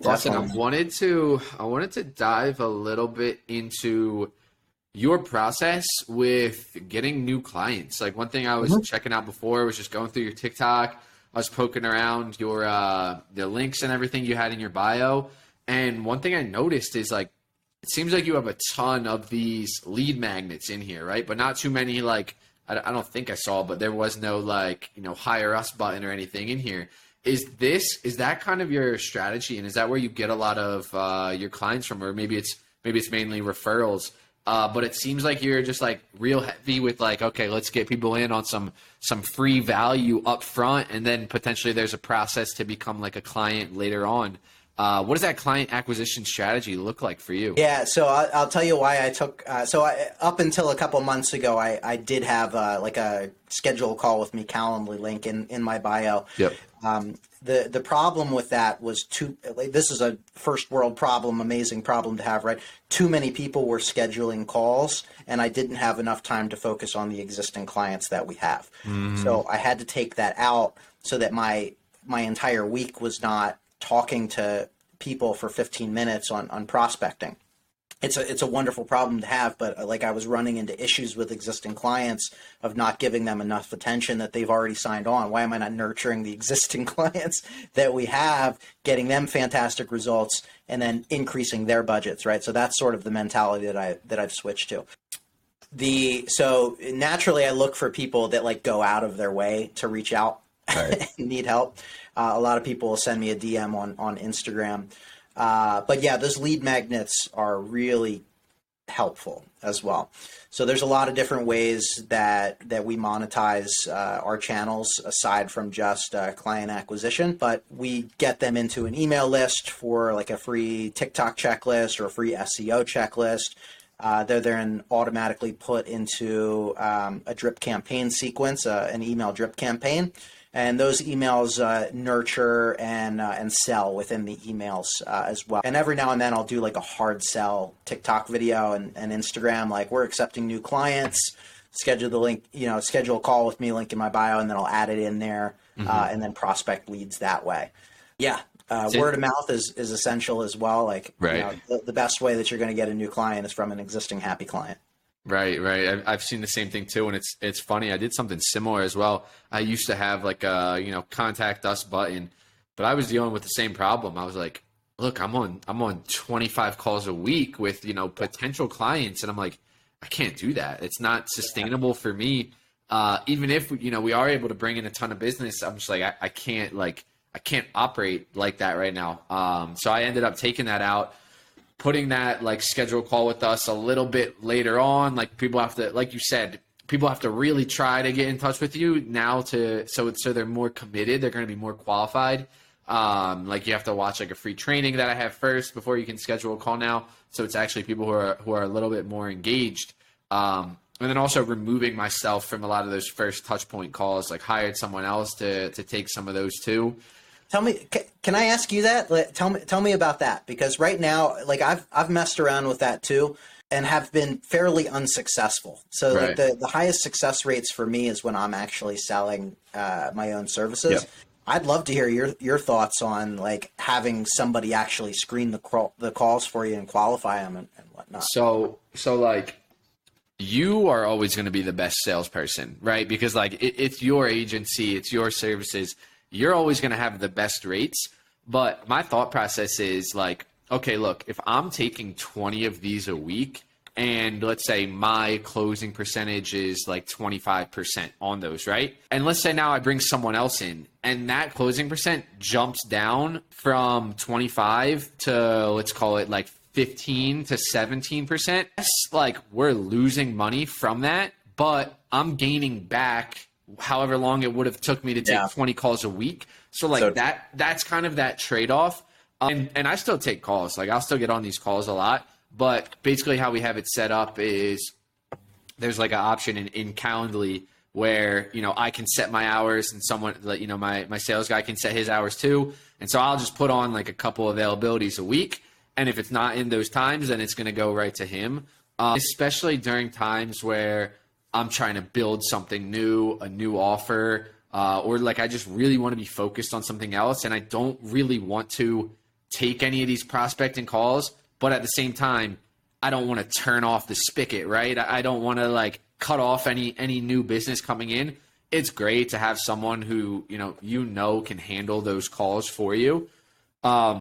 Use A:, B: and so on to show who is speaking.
A: Austin,
B: Definitely.
A: I wanted to dive a little bit into your process with getting new clients. Like one thing I was
B: Mhm.
A: checking out before was just going through your TikTok. I was poking around your the links and everything you had in your bio. And one thing I noticed is like it seems like you have a ton of these lead magnets in here, right? But not too many like I don't think I saw, but there was no like, hire us button or anything in here. Is that kind of your strategy, and is that where you get a lot of your clients from, or maybe it's mainly referrals? But it seems like you're just like real heavy with like, okay, let's get people in on some free value up front, and then potentially there's a process to become like a client later on. What does that client acquisition strategy look like for you?
B: Yeah, so I'll tell you why I took. Up until a couple months ago, I did have like a schedule call with me Calendly link in my bio.
A: Yep.
B: The problem with that was this is a first world problem, amazing problem to have, right? Too many people were scheduling calls, and I didn't have enough time to focus on the existing clients that we have.
A: Mm-hmm.
B: So I had to take that out so that my entire week was not talking to people for 15 minutes on prospecting. It's a wonderful problem to have, but like I was running into issues with existing clients of not giving them enough attention that they've already signed on. Why am I not nurturing the existing clients that we have, getting them fantastic results, and then increasing their budgets, right? So that's sort of the mentality that I've switched to. So naturally I look for people that like go out of their way to reach out
A: Right.
B: and need help. A lot of people will send me a DM on Instagram. But yeah, those lead magnets are really helpful as well. So there's a lot of different ways that we monetize our channels aside from just client acquisition, but we get them into an email list for like a free TikTok checklist or a free SEO checklist. They're then automatically put into a drip campaign sequence, an email drip campaign. And those emails nurture and sell within the emails as well. And every now and then I'll do like a hard sell TikTok video and Instagram, like we're accepting new clients, schedule the link, schedule a call with me, link in my bio, and then I'll add it in there and then prospect leads that way. Yeah. Word of mouth is essential as well. Like,
A: Right.
B: The best way that you're going to get a new client is from an existing happy client.
A: Right, right. I've seen the same thing too, and it's funny. I did something similar as well. I used to have like a contact us button, but I was dealing with the same problem. I was like, look, I'm on 25 calls a week with potential clients, and I'm like, I can't do that. It's not sustainable for me. Even if we are able to bring in a ton of business, I'm just like I can't operate like that right now. So I ended up taking that out, putting that like schedule call with us a little bit later on. Like people have to, like you said, people have to really try to get in touch with you now so they're more committed. They're going to be more qualified. Like you have to watch like a free training that I have first before you can schedule a call now. So it's actually people who are a little bit more engaged. And then also removing myself from a lot of those first touch point calls, like hired someone else to take some of those too.
B: Tell me, can I ask you that? Tell me about that, because right now, like I've messed around with that too, and have been fairly unsuccessful. So
A: Right.
B: like the highest success rates for me is when I'm actually selling my own services.
A: Yep.
B: I'd love to hear your thoughts on like having somebody actually screen the calls for you and qualify them and whatnot.
A: So like you are always going to be the best salesperson, right? Because like it's your agency, it's your services. You're always going to have the best rates. But my thought process is like, okay, look, if I'm taking 20 of these a week, and let's say my closing percentage is like 25% on those, right? And let's say now I bring someone else in and that closing percent jumps down from 25 to, let's call it like 15 to 17%. It's like we're losing money from that, but I'm gaining back however long it would have took me to take 20 calls a week. So like that's kind of that trade-off. And I still take calls. Like I'll still get on these calls a lot. But basically how we have it set up is there's like an option in Calendly where, I can set my hours and someone, my sales guy can set his hours too. And so I'll just put on like a couple availabilities a week. And if it's not in those times, then it's going to go right to him. Especially during times where I'm trying to build something new, a new offer, or like I just really want to be focused on something else. And I don't really want to take any of these prospecting calls, but at the same time, I don't want to turn off the spigot, right? I don't want to like cut off any new business coming in. It's great to have someone who, can handle those calls for you. But